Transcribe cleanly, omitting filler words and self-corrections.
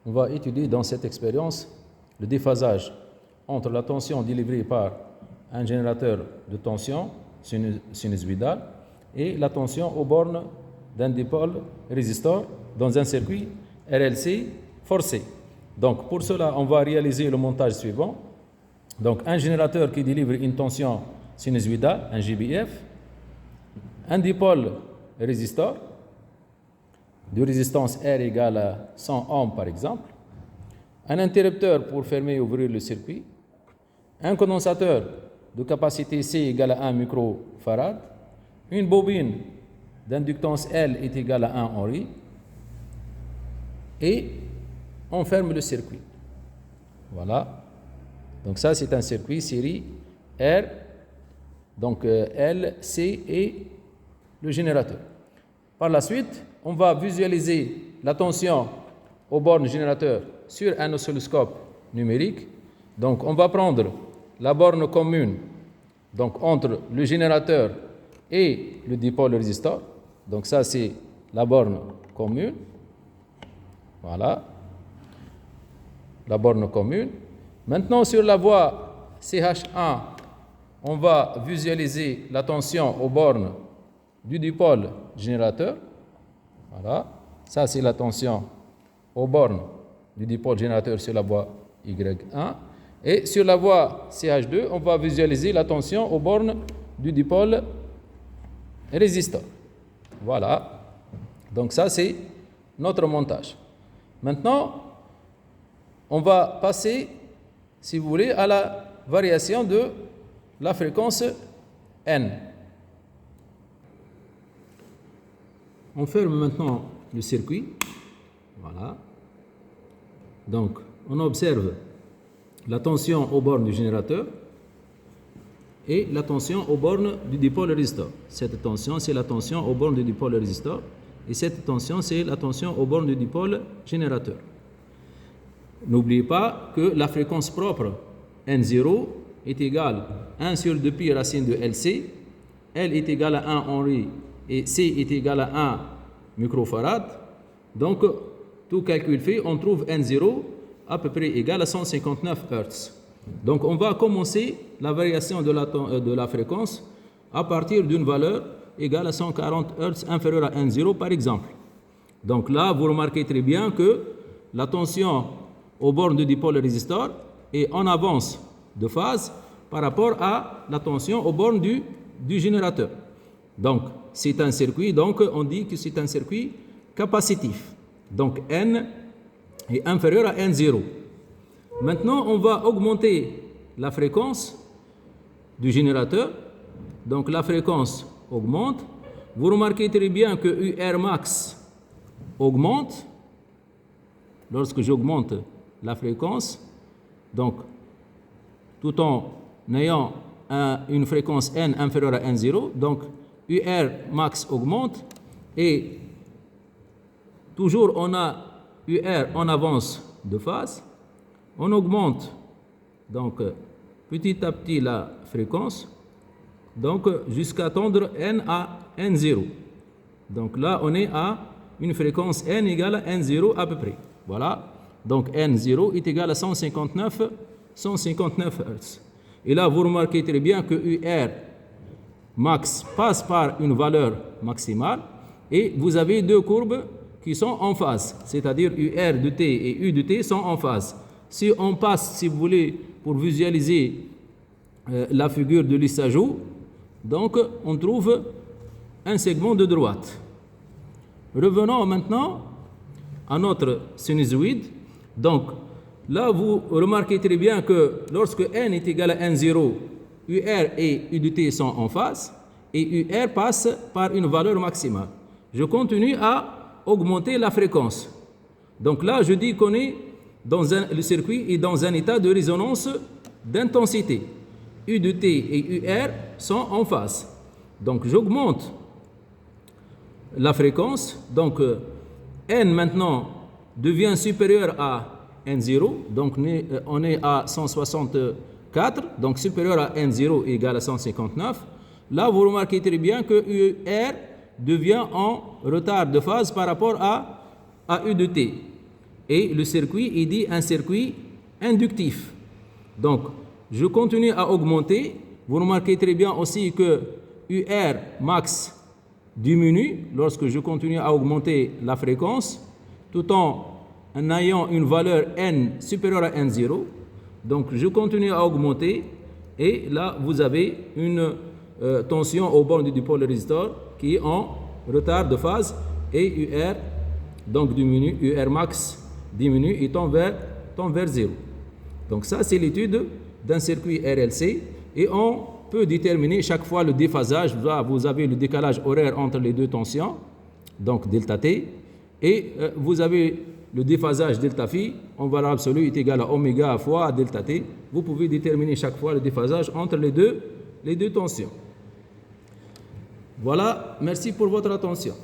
on va étudier dans cette expérience le déphasage entre la tension délivrée par un générateur de tension sinusoïdale et la tension aux bornes d'un dipôle résistor dans un circuit RLC forcé. Donc pour cela, on va réaliser le montage suivant. Donc un générateur qui délivre une tension sinusoïdale, un GBF, un dipôle résistor de résistance R égale à 100 ohms par exemple, un interrupteur pour fermer et ouvrir le circuit, un condensateur de capacité C égale à 1 microfarad, une bobine d'inductance L est égale à 1 Henry, et on ferme le circuit. Voilà. Donc ça, c'est un circuit série R, donc L, C et le générateur. Par la suite, on va visualiser la tension aux bornes générateurs sur un oscilloscope numérique. Donc on va prendre la borne commune donc entre le générateur et le dipôle résistor. Donc ça, c'est la borne commune. Voilà. La borne commune. Maintenant, sur la voie CH1, on va visualiser la tension aux bornes du dipôle générateur. Voilà. Ça, c'est la tension aux bornes du dipôle générateur sur la voie Y1. Et sur la voie CH2, on va visualiser la tension aux bornes du dipôle résistor. Voilà. Donc ça, c'est notre montage. Maintenant, on va passer, si vous voulez, à la variation de la fréquence N. On ferme maintenant le circuit. Voilà. Donc, on observe la tension aux bornes du générateur et la tension aux bornes du dipôle résistor. Cette tension, c'est la tension aux bornes du dipôle résistor et cette tension, c'est la tension aux bornes du dipôle générateur. N'oubliez pas que la fréquence propre N0 est égale à 1 sur 2pi racine de LC, L est égal à 1 Henry et C est égal à 1 microfarad. Donc, tout calcul fait, on trouve N0 à peu près égal à 159 Hz. Donc, on va commencer la variation de la fréquence à partir d'une valeur égale à 140 Hz inférieure à N0 par exemple. Donc là, vous remarquez très bien que la tension aux bornes du dipôle résistor est en avance de phase par rapport à la tension aux bornes du générateur. Donc, c'est un circuit, donc on dit que c'est un circuit capacitif. Donc, N est inférieur à N0. Maintenant, on va augmenter la fréquence du générateur. Donc, la fréquence augmente. Vous remarquez très bien que UR max augmente lorsque j'augmente la fréquence. Donc, tout en ayant une fréquence N inférieure à N0. Donc, UR max augmente et toujours on a UR en avance de phase. On augmente donc petit à petit la fréquence, donc jusqu'à atteindre N à N0. Donc là, on est à une fréquence N égale à N0 à peu près. Voilà. Donc N0 est égal à 159 Hz. Et là, vous remarquez très bien que UR max passe par une valeur maximale et vous avez deux courbes qui sont en phase, c'est-à-dire UR de t et U de t sont en phase. Si on passe, si vous voulez, pour visualiser la figure de Lissajous, donc on trouve un segment de droite. Revenons maintenant à notre sinusoïde. Donc là, vous remarquez très bien que lorsque N est égal à N0, UR et U de t sont en phase et UR passe par une valeur maximale. Je continue à augmenter la fréquence. Donc là, je dis qu'on est le circuit est dans un état de résonance d'intensité. U de t et UR sont en phase. Donc j'augmente la fréquence. Donc N maintenant devient supérieur à N0. Donc on est à 164. Donc supérieur à N0 égale à 159. Là, vous remarquez très bien que UR devient en retard de phase par rapport à U de t. Et le circuit, il dit un circuit inductif. Donc, je continue à augmenter. Vous remarquez très bien aussi que UR max diminue lorsque je continue à augmenter la fréquence, tout en ayant une valeur n supérieure à n0. Donc, je continue à augmenter. Et là, vous avez une tension aux bornes du dipôle résistor qui est en retard de phase et UR donc diminue, UR max diminue et tend vers 0. Donc ça, c'est l'étude d'un circuit RLC et on peut déterminer chaque fois le déphasage. Vous avez le décalage horaire entre les deux tensions, donc delta T, et vous avez le déphasage delta phi en valeur absolue est égal à oméga fois delta T. Vous pouvez déterminer chaque fois le déphasage entre les deux tensions. Voilà, merci pour votre attention.